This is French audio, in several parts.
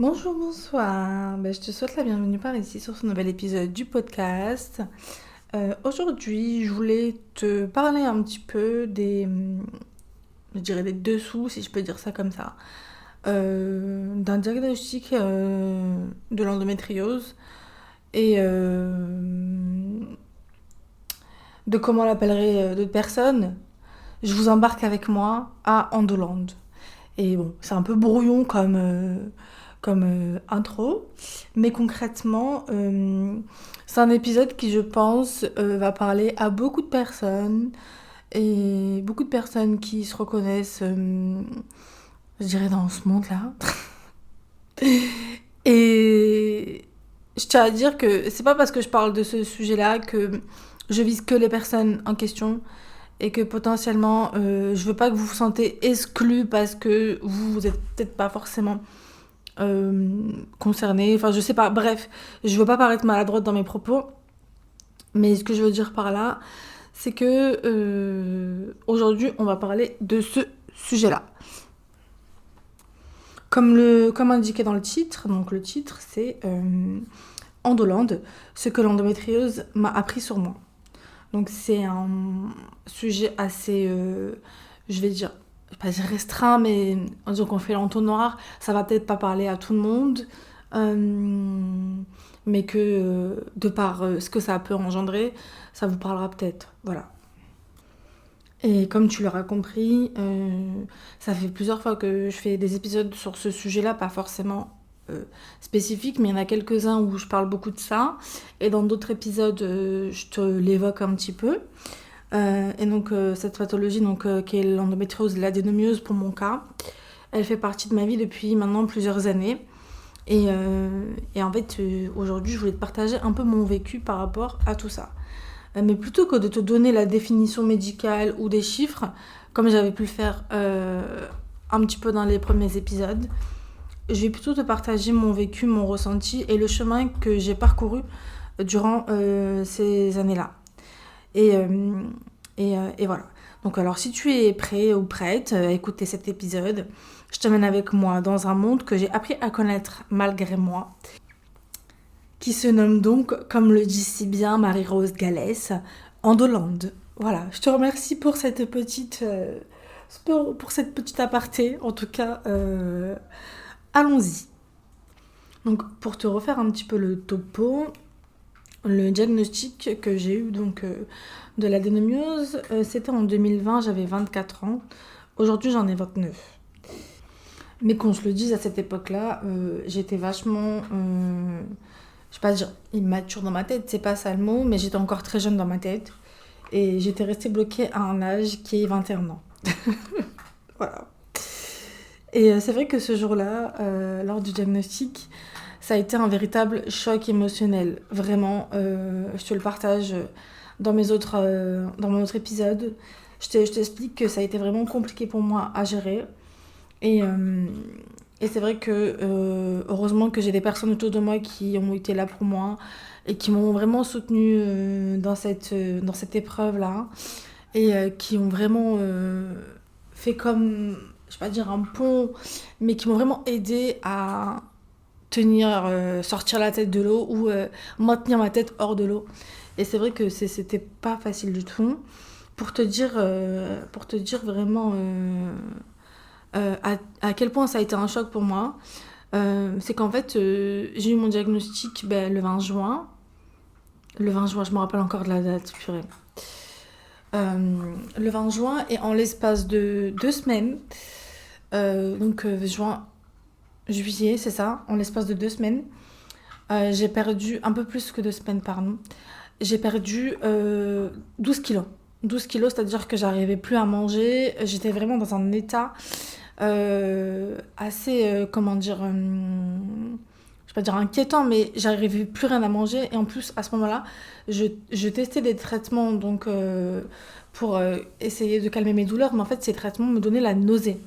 Bonjour, bonsoir. Je te souhaite la bienvenue par ici sur ce nouvel épisode du podcast. Aujourd'hui, je voulais te parler un petit peu je dirais des dessous, si je peux dire ça comme ça, d'un diagnostic de l'endométriose et de comment l'appellerait d'autres personnes. Je vous embarque avec moi à Endoland. Et bon, c'est un peu brouillon comme intro, mais concrètement, c'est un épisode qui, je pense, va parler à beaucoup de personnes et beaucoup de personnes qui se reconnaissent, je dirais, dans ce monde-là. Et je tiens à dire que c'est pas parce que je parle de ce sujet-là que je vise que les personnes en question et que potentiellement je veux pas que vous vous sentez exclus parce que vous êtes peut-être pas forcément concernés. Enfin, je sais pas. Bref, je veux pas paraître maladroite dans mes propos, mais ce que je veux dire par là, c'est que aujourd'hui, on va parler de ce sujet-là. Comme indiqué dans le titre, donc le titre c'est Endoland, ce que l'endométriose m'a appris sur moi. Donc c'est un sujet assez, je vais dire, je vais pas dire restreint, mais en disant qu'on fait l'entonnoir, ça va peut-être pas parler à tout le monde, mais que de par ce que ça peut engendrer, ça vous parlera peut-être. Voilà. Et comme tu l'auras compris, ça fait plusieurs fois que je fais des épisodes sur ce sujet-là, pas forcément spécifiques, mais il y en a quelques-uns où je parle beaucoup de ça. Et dans d'autres épisodes, je te l'évoque un petit peu. Et donc cette pathologie, qui est l'endométriose, l'adénomyose pour mon cas, elle fait partie de ma vie depuis maintenant plusieurs années. Et en fait, aujourd'hui, je voulais te partager un peu mon vécu par rapport à tout ça. Mais plutôt que de te donner la définition médicale ou des chiffres, comme j'avais pu le faire un petit peu dans les premiers épisodes, je vais plutôt te partager mon vécu, mon ressenti et le chemin que j'ai parcouru durant ces années-là. Et, euh, et voilà. Donc alors si tu es prêt ou prête à écouter cet épisode, je t'amène avec moi dans un monde que j'ai appris à connaître malgré moi, qui se nomme donc, comme le dit si bien Marie-Rose Gallès, Endoland. Voilà, je te remercie pour pour cette petite aparté. En tout cas, allons-y. Donc, pour te refaire un petit peu le topo, le diagnostic que j'ai eu de l'adénomiose, c'était en 2020, j'avais 24 ans. Aujourd'hui, j'en ai 29. Mais qu'on se le dise, à cette époque-là, j'étais vachement, je vais pas dire immature dans ma tête, c'est pas ça le mot, mais j'étais encore très jeune dans ma tête. Et j'étais restée bloquée à un âge qui est 21 ans. Voilà. Et c'est vrai que ce jour-là, lors du diagnostic, ça a été un véritable choc émotionnel. Vraiment, je te le partage dans mon autre épisode. Je t'explique que ça a été vraiment compliqué pour moi à gérer. Et, euh, et c'est vrai que heureusement que j'ai des personnes autour de moi qui ont été là pour moi et qui m'ont vraiment soutenue dans cette épreuve-là. Et qui ont vraiment fait comme, je vais pas dire un pont, mais qui m'ont vraiment aidé à tenir, sortir la tête de l'eau ou maintenir ma tête hors de l'eau. Et c'est vrai que c'était pas facile du tout. Pour te dire vraiment à quel point ça a été un choc pour moi, c'est qu'en fait, j'ai eu mon diagnostic le 20 juin. Le 20 juin, je me rappelle encore de la date, purée. Le 20 juin, et en l'espace de 2 semaines, juin, juillet, c'est ça, en l'espace de 2 semaines, j'ai perdu un peu plus que 2 semaines, pardon. J'ai perdu 12 kilos. 12 kilos, c'est-à-dire que j'arrivais plus à manger. J'étais vraiment dans un état assez, comment dire, je vais pas dire inquiétant, mais j'arrivais plus rien à manger. Et en plus, à ce moment-là, je testais des traitements pour essayer de calmer mes douleurs, mais en fait, ces traitements me donnaient la nausée.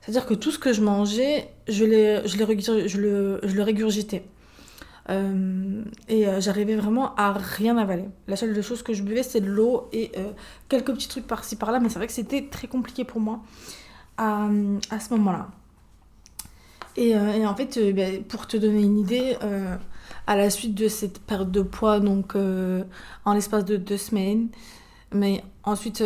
C'est-à-dire que tout ce que je mangeais, je le régurgitais. J'arrivais vraiment à rien avaler. La seule chose que je buvais, c'est de l'eau et quelques petits trucs par-ci par-là, mais c'est vrai que c'était très compliqué pour moi à ce moment-là. Et en fait, pour te donner une idée, à la suite de cette perte de poids, donc en l'espace de 2 semaines, mais ensuite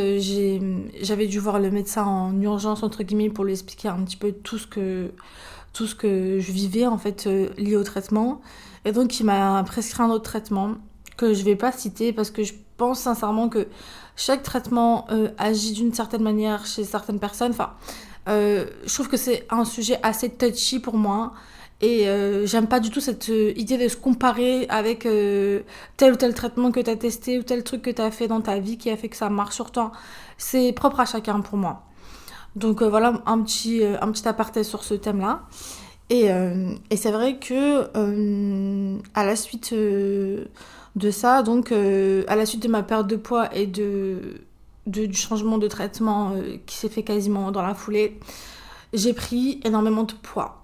j'avais dû voir le médecin en urgence, entre guillemets, pour lui expliquer un petit peu tout ce que je vivais en fait lié au traitement. Et donc il m'a prescrit un autre traitement que je vais pas citer parce que je pense sincèrement que chaque traitement agit d'une certaine manière chez certaines personnes. Enfin, je trouve que c'est un sujet assez touchy pour moi. Et j'aime pas du tout cette idée de se comparer avec tel ou tel traitement que tu as testé ou tel truc que tu as fait dans ta vie qui a fait que ça marche sur toi. C'est propre à chacun pour moi. Donc voilà un petit aparté sur ce thème-là. Et c'est vrai que à la suite de ça, donc à la suite de ma perte de poids et du changement de traitement qui s'est fait quasiment dans la foulée, j'ai pris énormément de poids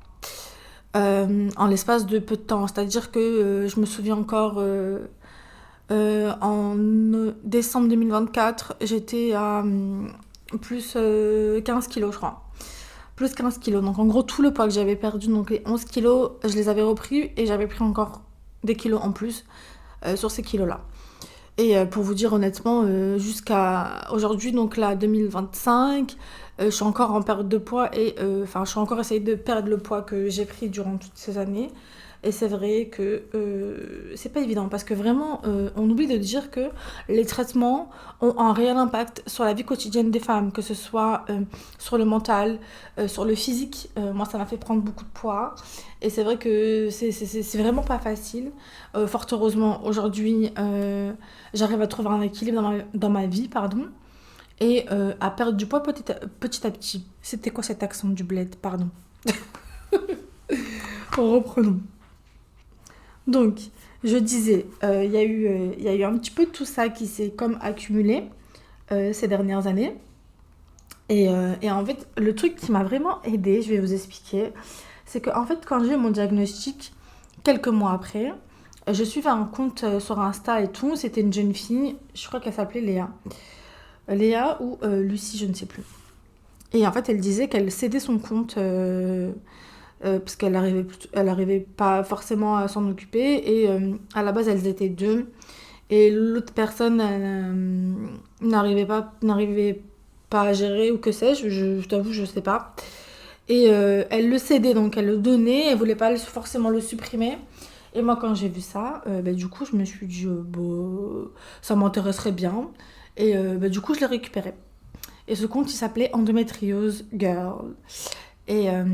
en l'espace de peu de temps. C'est-à-dire que je me souviens encore en décembre 2024, j'étais à plus 15 kilos, je crois. Plus 15 kilos. Donc en gros, tout le poids que j'avais perdu, donc les 11 kilos, je les avais repris et j'avais pris encore des kilos en plus sur ces kilos-là. Et pour vous dire honnêtement, jusqu'à aujourd'hui, donc là, 2025, je suis encore en perte de poids et enfin, je suis encore essayé de perdre le poids que j'ai pris durant toutes ces années. Et c'est vrai que c'est pas évident parce que vraiment, on oublie de dire que les traitements ont un réel impact sur la vie quotidienne des femmes, que ce soit sur le mental, sur le physique. Moi, ça m'a fait prendre beaucoup de poids. Et c'est vrai que c'est vraiment pas facile. Fort heureusement, aujourd'hui, j'arrive à trouver un équilibre dans ma vie, pardon, et à perdre du poids petit à petit. C'était quoi cet accent du bled, pardon. Reprenons. Donc, je disais, il y a eu un petit peu tout ça qui s'est comme accumulé ces dernières années. Et en fait, le truc qui m'a vraiment aidée, je vais vous expliquer, c'est qu'en fait, quand j'ai eu mon diagnostic, quelques mois après, je suivais un compte sur Insta et tout. C'était une jeune fille, je crois qu'elle s'appelait Léa. Léa ou Lucie, je ne sais plus. Et en fait, elle disait qu'elle cédait son compte parce elle arrivait pas forcément à s'en occuper. Et à la base, elles étaient deux. Et l'autre personne n'arrivait pas à gérer ou que sais-je, je t'avoue, je sais pas. Et elle le cédait, donc elle le donnait, elle voulait pas forcément le supprimer. Et moi, quand j'ai vu ça, du coup, je me suis dit, ça m'intéresserait bien. Et du coup, je l'ai récupéré. Et ce compte, il s'appelait Endometriose Girl. Et, euh,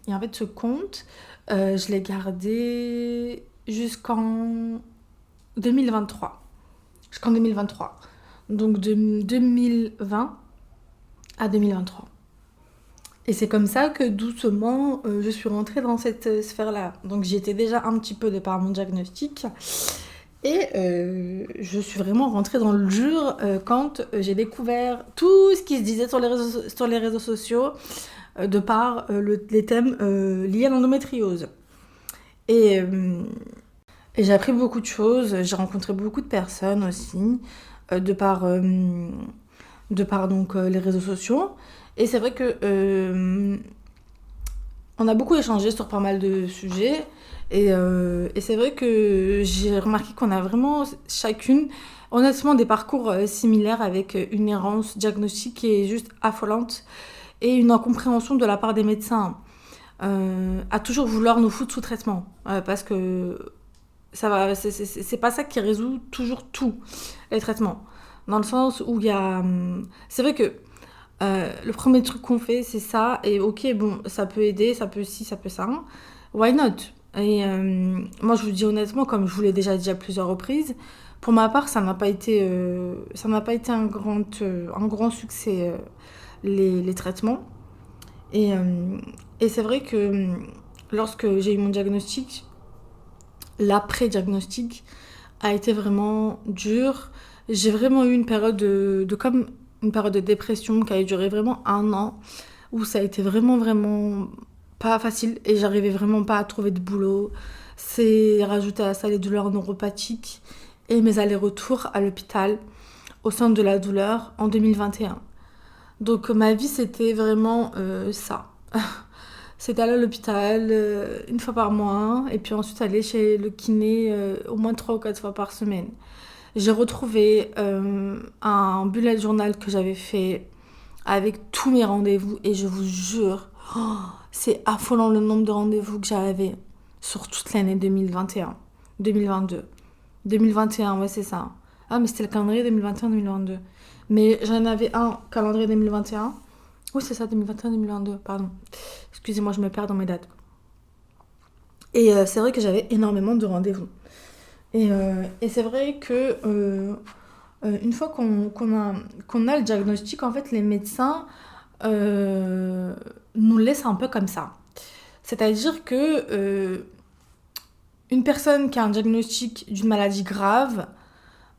et en fait, ce compte, je l'ai gardé jusqu'en 2023. Jusqu'en 2023. Donc de 2020 à 2023. Et c'est comme ça que doucement, je suis rentrée dans cette sphère-là. Donc j'y étais déjà un petit peu de par mon diagnostic. Et je suis vraiment rentrée dans le dur quand j'ai découvert tout ce qui se disait sur les réseaux sociaux de par les thèmes liés à l'endométriose. Et, euh, et j'ai appris beaucoup de choses, j'ai rencontré beaucoup de personnes aussi, euh, de par, euh, de par donc, les réseaux sociaux. Et c'est vrai que on a beaucoup échangé sur pas mal de sujets. Et c'est vrai que j'ai remarqué qu'on a vraiment chacune, honnêtement, des parcours similaires avec une errance diagnostique qui est juste affolante et une incompréhension de la part des médecins à toujours vouloir nous foutre sous traitement. Parce que c'est pas ça qui résout toujours tout, les traitements. Dans le sens où il y a. C'est vrai que le premier truc qu'on fait, c'est ça. Et ok, bon, ça peut aider, ça peut ci, ça peut ça. Why not? Et moi, je vous dis honnêtement, comme je vous l'ai déjà dit à plusieurs reprises, pour ma part, ça n'a pas été un grand succès, les traitements. Et, euh, et c'est vrai que lorsque j'ai eu mon diagnostic, l'après-diagnostic a été vraiment dur. J'ai vraiment eu une période comme une période de dépression qui a duré vraiment 1 an, où ça a été vraiment, vraiment pas facile et j'arrivais vraiment pas à trouver de boulot. C'est rajouter à ça les douleurs neuropathiques et mes allers-retours à l'hôpital au sein de la douleur en 2021. Donc ma vie, c'était vraiment ça. C'était aller à l'hôpital une fois par mois et puis ensuite aller chez le kiné au moins 3 ou 4 fois par semaine. J'ai retrouvé un bullet journal que j'avais fait avec tous mes rendez-vous et je vous jure, c'est affolant le nombre de rendez-vous que j'avais sur toute l'année 2021, 2022. 2021, ouais, c'est ça. Ah, mais c'était le calendrier 2021-2022. Mais j'en avais un calendrier 2021. Oui, c'est ça, 2021-2022, pardon. Excusez-moi, je me perds dans mes dates. Et c'est vrai que j'avais énormément de rendez-vous. Et c'est vrai que une fois qu'on a le diagnostic, en fait, les médecins nous laissent un peu comme ça. C'est-à-dire que une personne qui a un diagnostic d'une maladie grave,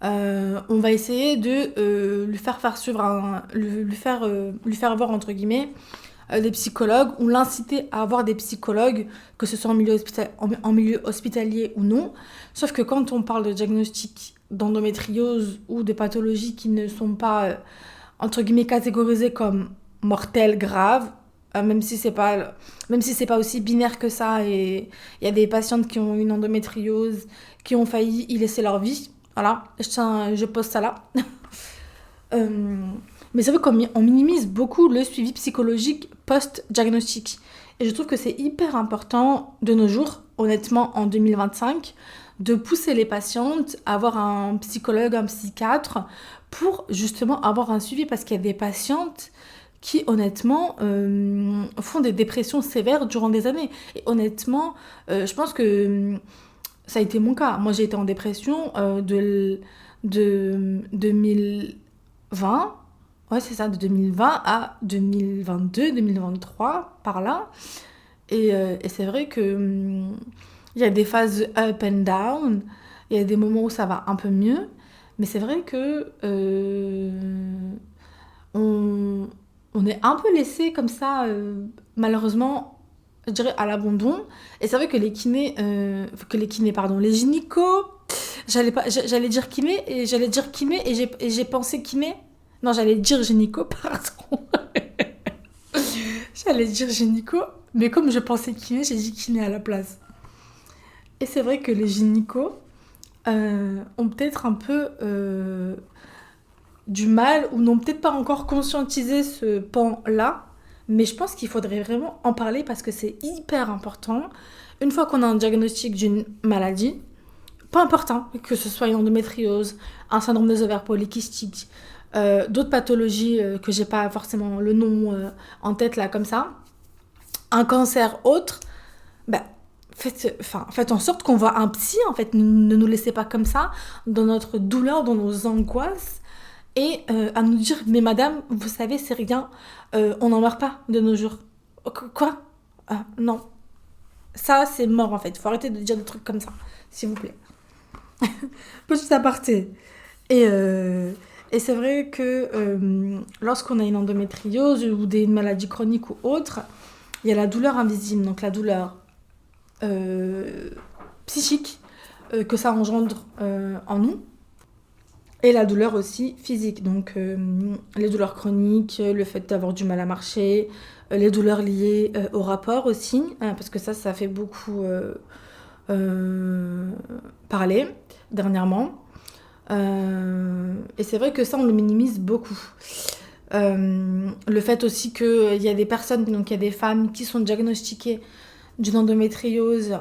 on va essayer de lui faire suivre lui faire voir entre guillemets des psychologues ou l'inciter à avoir des psychologues, que ce soit en milieu hospitalier ou non. Sauf que quand on parle de diagnostic d'endométriose ou de pathologies qui ne sont pas entre guillemets catégorisées comme mortelles, graves, même si c'est pas aussi binaire que ça, et il y a des patientes qui ont une endométriose qui ont failli y laisser leur vie. Voilà, je pose ça là. Euh, mais c'est vrai qu'on minimise beaucoup le suivi psychologique post-diagnostic. Et je trouve que c'est hyper important de nos jours, honnêtement en 2025, de pousser les patientes à avoir un psychologue, un psychiatre, pour justement avoir un suivi. Parce qu'il y a des patientes qui, honnêtement, font des dépressions sévères durant des années. Et honnêtement, je pense que ça a été mon cas. Moi, j'ai été en dépression de 2020. Ouais, c'est ça, de 2020 à 2022, 2023, par là. Et c'est vrai que il y a des phases up and down. Il y a des moments où ça va un peu mieux. Mais c'est vrai que on, on est un peu laissé comme ça, malheureusement, je dirais à l'abandon. Et c'est vrai que les kinés, pardon, les gynécos, j'allais dire kiné et j'ai pensé kiné. Non, j'allais dire gynéco, pardon. J'allais dire gynéco, mais comme je pensais kiné, j'ai dit kiné à la place. Et c'est vrai que les gynécos ont peut-être un peu du mal ou n'ont peut-être pas encore conscientisé ce pan-là. Mais je pense qu'il faudrait vraiment en parler parce que c'est hyper important. Une fois qu'on a un diagnostic d'une maladie, peu importe, hein, que ce soit une endométriose, un syndrome des ovaires polykystiques, d'autres pathologies que j'ai pas forcément le nom en tête là comme ça, un cancer autre, bah, faites en sorte qu'on voit un psy en fait. Ne nous laissez pas comme ça dans notre douleur, dans nos angoisses et à nous dire mais madame, vous savez c'est rien, on n'en meurt pas de nos jours. Quoi? Non, ça c'est mort en fait. Faut arrêter de dire des trucs comme ça, s'il vous plaît. Petit aparté. Et, euh, et c'est vrai que lorsqu'on a une endométriose ou des maladies chroniques ou autres, il y a la douleur invisible, donc la douleur psychique que ça engendre en nous, et la douleur aussi physique, donc les douleurs chroniques, le fait d'avoir du mal à marcher, les douleurs liées au rapport aussi, parce que ça fait beaucoup parler dernièrement. Et c'est vrai que ça, on le minimise beaucoup. Le fait aussi qu'il y a des personnes, donc il y a des femmes qui sont diagnostiquées d'une endométriose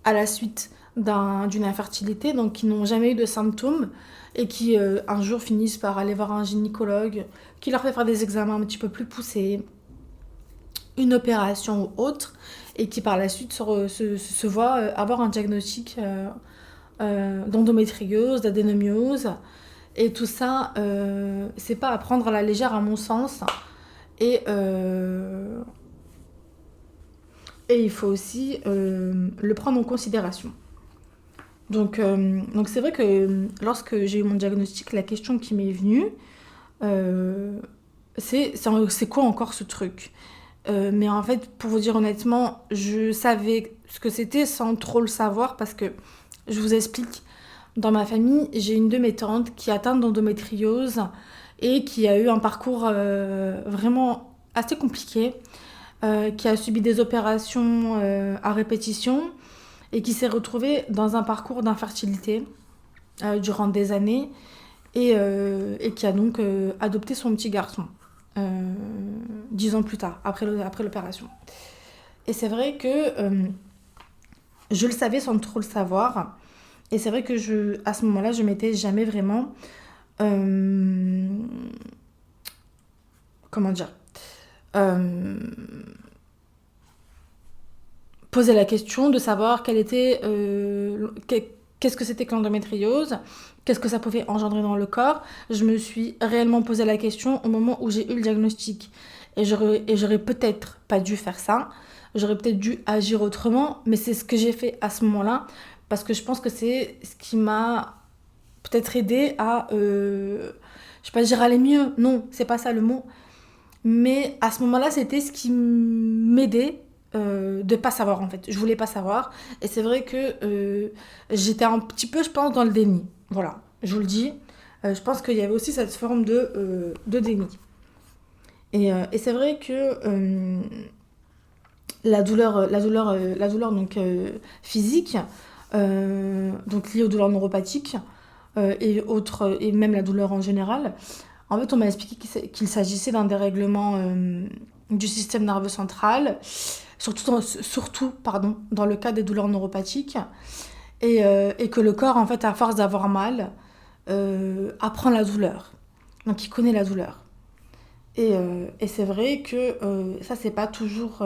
à la suite d'une infertilité, donc qui n'ont jamais eu de symptômes et qui un jour finissent par aller voir un gynécologue qui leur fait faire des examens un petit peu plus poussés, une opération ou autre, et qui par la suite se voit avoir un diagnostic d'endométriose, d'adénomiose. Et tout ça, c'est pas à prendre à la légère à mon sens. Et, et il faut aussi le prendre en considération. Donc c'est vrai que lorsque j'ai eu mon diagnostic, la question qui m'est venue, c'est quoi encore ce truc? Mais en fait, pour vous dire honnêtement, je savais ce que c'était sans trop le savoir parce que, je vous explique, dans ma famille, j'ai une de mes tantes qui est atteinte d'endométriose et qui a eu un parcours vraiment assez compliqué. qui a subi des opérations à répétition et qui s'est retrouvée dans un parcours d'infertilité durant des années et qui a donc adopté son petit garçon 10 ans plus tard, après l'opération. Et c'est vrai que je le savais sans trop le savoir. Et c'est vrai que à ce moment-là, je m'étais jamais vraiment... euh, comment dire euh, poser la question de savoir qu'est-ce que c'était que l'endométriose, qu'est-ce que ça pouvait engendrer dans le corps. Je me suis réellement posé la question au moment où j'ai eu le diagnostic. Et j'aurais peut-être pas dû faire ça. J'aurais peut-être dû agir autrement, mais c'est ce que j'ai fait à ce moment-là, parce que je pense que c'est ce qui m'a peut-être aidé à... je vais pas dire aller mieux, non, c'est pas ça le mot. Mais à ce moment-là, c'était ce qui m'aidait de pas savoir en fait. Je voulais pas savoir. Et c'est vrai que j'étais un petit peu, je pense, dans le déni. Voilà, je vous le dis. Je pense qu'il y avait aussi cette forme de déni. Et c'est vrai que la douleur donc, physique, donc liée aux douleurs neuropathiques et même la douleur en général, en fait, on m'a expliqué qu'il s'agissait d'un dérèglement du système nerveux central, surtout pardon, dans le cas des douleurs neuropathiques, et que le corps, en fait, à force d'avoir mal, apprend la douleur. Donc, il connaît la douleur. Et c'est vrai que ça, c'est pas toujours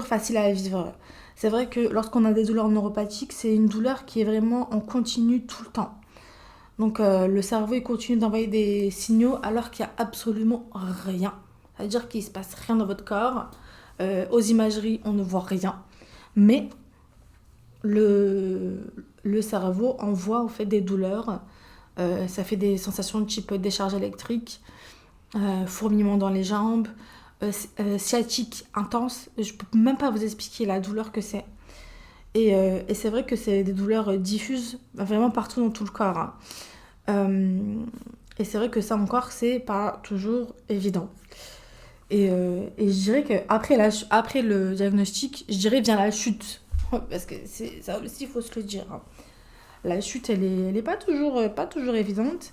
facile à vivre. C'est vrai que lorsqu'on a des douleurs neuropathiques, c'est une douleur qui est vraiment en continu tout le temps. Donc le cerveau il continue d'envoyer des signaux alors qu'il n'y a absolument rien. C'est-à-dire qu'il ne se passe rien dans votre corps. Aux imageries, on ne voit rien. Mais le cerveau envoie au fait des douleurs. Ça fait des sensations de type décharge électrique, fourmillement dans les jambes, sciatique intense. Je ne peux même pas vous expliquer la douleur que c'est. Et c'est vrai que c'est des douleurs diffuses vraiment partout dans tout le corps. Hein. Et c'est vrai que ça encore, c'est pas toujours évident. Et je dirais qu'après le diagnostic, je dirais vient la chute. Parce que ça aussi, il faut se le dire. Hein. La chute, elle est pas toujours évidente.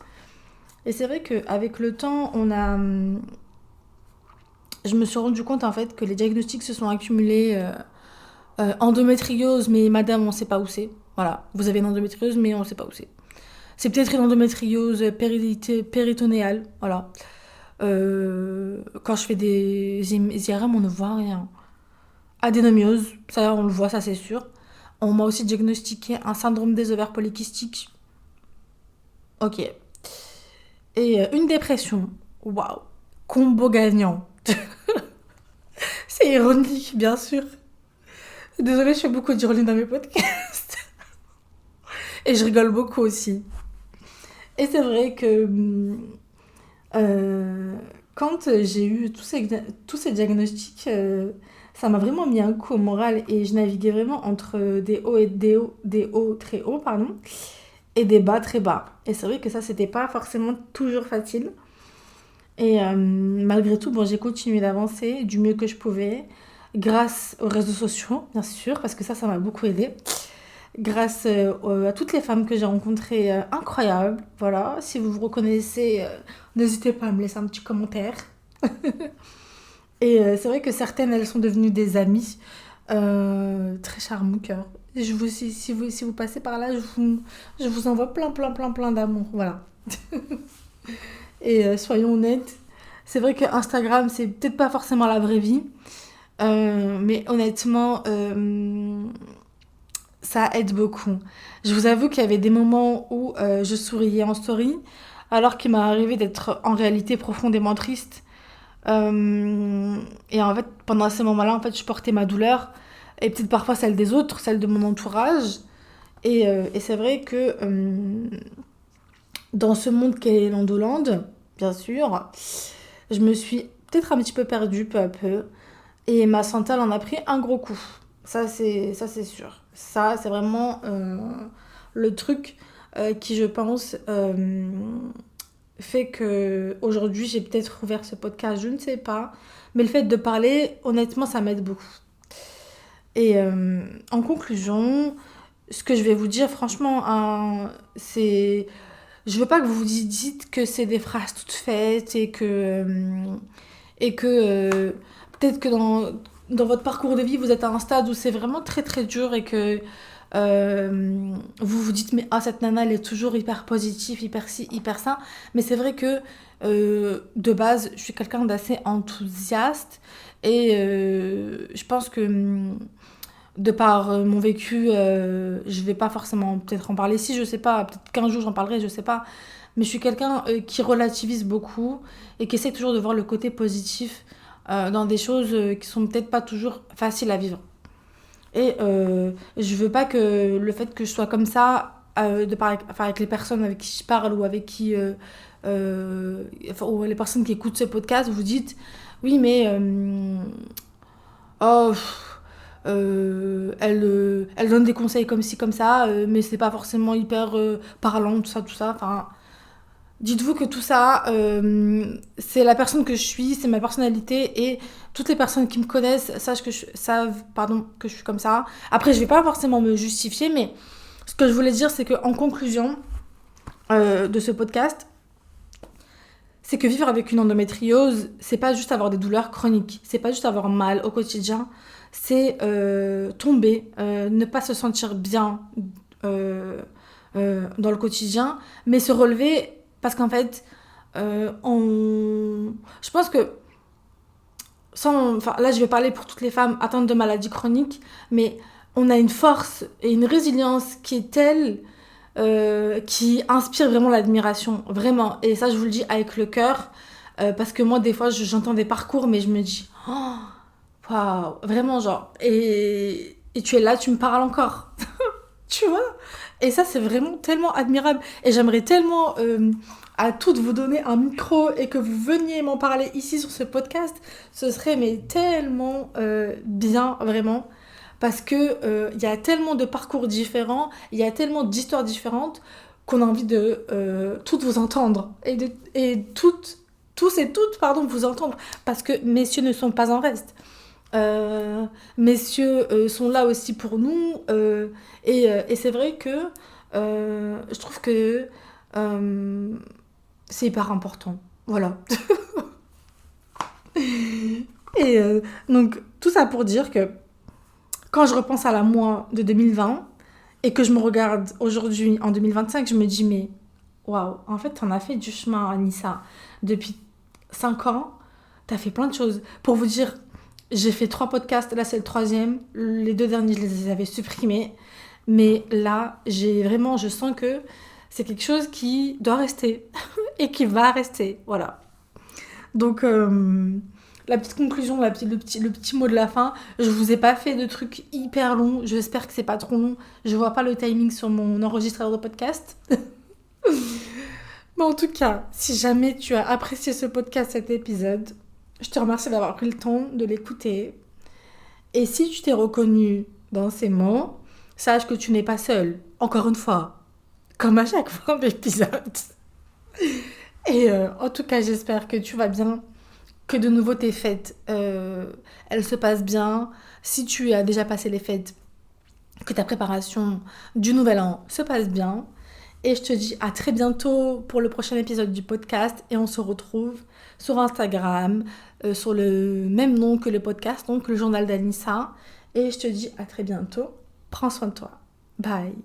Et c'est vrai qu'avec le temps, je me suis rendu compte en fait que les diagnostics se sont accumulés. Endométriose, mais madame, on sait pas où c'est. Voilà, vous avez une endométriose, mais on sait pas où c'est. C'est peut-être une endométriose péritonéale, voilà. Quand je fais des IRM, on ne voit rien. Adénomiose, ça on le voit, ça c'est sûr. On m'a aussi diagnostiqué un syndrome des ovaires polykystiques. Ok. Et une dépression. Waouh. Combo gagnant. C'est ironique, bien sûr. Désolée, je fais beaucoup d'ironie dans mes podcasts. Et je rigole beaucoup aussi. Et c'est vrai que euh, quand j'ai eu tous ces diagnostics, ça m'a vraiment mis un coup au moral et je naviguais vraiment entre des hauts très hauts, pardon, et des bas très bas. Et c'est vrai que ça, c'était pas forcément toujours facile. Et malgré tout, bon, j'ai continué d'avancer du mieux que je pouvais, grâce aux réseaux sociaux, bien sûr, parce que ça m'a beaucoup aidé. Grâce à toutes les femmes que j'ai rencontrées incroyables. Voilà, si vous vous reconnaissez, n'hésitez pas à me laisser un petit commentaire. Et c'est vrai que certaines, elles sont devenues des amies. Très chères à mon cœur. Si vous passez par là, je vous envoie plein, plein, plein, plein d'amour. Voilà. Et soyons honnêtes, c'est vrai que Instagram, c'est peut-être pas forcément la vraie vie. Mais honnêtement, ça aide beaucoup. Je vous avoue qu'il y avait des moments où je souriais en story, alors qu'il m'est arrivé d'être en réalité profondément triste. Et en fait, pendant ces moments-là, en fait, je portais ma douleur, et peut-être parfois celle des autres, celle de mon entourage. Et c'est vrai que dans ce monde qu'est l'Endoland, bien sûr, je me suis peut-être un petit peu perdue peu à peu. Et ma santé, elle en a pris un gros coup. Ça c'est sûr. Ça, c'est vraiment le truc qui, je pense, fait que aujourd'hui j'ai peut-être ouvert ce podcast, je ne sais pas. Mais le fait de parler, honnêtement, ça m'aide beaucoup. Et en conclusion, ce que je vais vous dire, franchement, c'est... Je veux pas que vous vous dites que c'est des phrases toutes faites et que peut-être que dans votre parcours de vie, vous êtes à un stade où c'est vraiment très très dur et que vous vous dites mais cette nana elle est toujours hyper positive, hyper ci, hyper ça. Mais c'est vrai que de base, je suis quelqu'un d'assez enthousiaste et je pense que de par mon vécu, je vais pas forcément peut-être en parler ici, je sais pas, peut-être qu'un jour j'en parlerai, je sais pas. Mais je suis quelqu'un qui relativise beaucoup et qui essaie toujours de voir le côté positif dans des choses qui sont peut-être pas toujours faciles à vivre. Et je veux pas que le fait que je sois comme ça, avec les personnes avec qui je parle ou avec qui. Ou les personnes qui écoutent ce podcast, vous dites oui, mais. Oh. Elle donne des conseils comme ci, comme ça, mais c'est pas forcément hyper parlant, tout ça, tout ça. Enfin, dites-vous que tout ça, c'est la personne que je suis, c'est ma personnalité et toutes les personnes qui me connaissent savent que je suis comme ça. Après, je vais pas forcément me justifier, mais ce que je voulais dire, c'est qu'en conclusion de ce podcast, c'est que vivre avec une endométriose, c'est pas juste avoir des douleurs chroniques, c'est pas juste avoir mal au quotidien, c'est tomber, ne pas se sentir bien dans le quotidien, mais se relever parce qu'en fait, je pense que là je vais parler pour toutes les femmes atteintes de maladies chroniques, mais on a une force et une résilience qui est telle qui inspire vraiment l'admiration, vraiment. Et ça, je vous le dis avec le cœur, parce que moi, des fois, j'entends des parcours, mais je me dis, oh, waouh, vraiment, genre, et tu es là, tu me parles encore, tu vois. Et ça, c'est vraiment tellement admirable. Et j'aimerais tellement à toutes vous donner un micro et que vous veniez m'en parler ici sur ce podcast. Ce serait mais tellement bien, vraiment. Parce que y a tellement de parcours différents, il y a tellement d'histoires différentes qu'on a envie de toutes vous entendre. Tous et toutes, pardon, vous entendre. Parce que messieurs ne sont pas en reste. Messieurs sont là aussi pour nous. Et c'est vrai que je trouve que c'est hyper important. Voilà. Et donc, tout ça pour dire que quand je repense à la moi de 2020 et que je me regarde aujourd'hui en 2025, je me dis mais waouh, en fait, t'en as fait du chemin, Anissa. Depuis 5 ans, t'as fait plein de choses. Pour vous dire, j'ai fait 3 podcasts, là c'est le 3e. Les 2 derniers, je les avais supprimés. Mais là, je sens que c'est quelque chose qui doit rester et qui va rester. Voilà. Donc, la petite conclusion, le petit mot de la fin. Je vous ai pas fait de trucs hyper longs. J'espère que c'est pas trop long. Je vois pas le timing sur mon enregistreur de podcast. Mais en tout cas, si jamais tu as apprécié ce podcast, cet épisode, je te remercie d'avoir pris le temps de l'écouter. Et si tu t'es reconnu dans ces mots, sache que tu n'es pas seule. Encore une fois, comme à chaque fin d'épisode. Et en tout cas, j'espère que tu vas bien, que de nouveau tes fêtes, elles se passent bien. Si tu as déjà passé les fêtes, que ta préparation du nouvel an se passe bien. Et je te dis à très bientôt pour le prochain épisode du podcast. Et on se retrouve sur Instagram, sur le même nom que le podcast, donc le journal d'Anissa. Et je te dis à très bientôt. Prends soin de toi. Bye.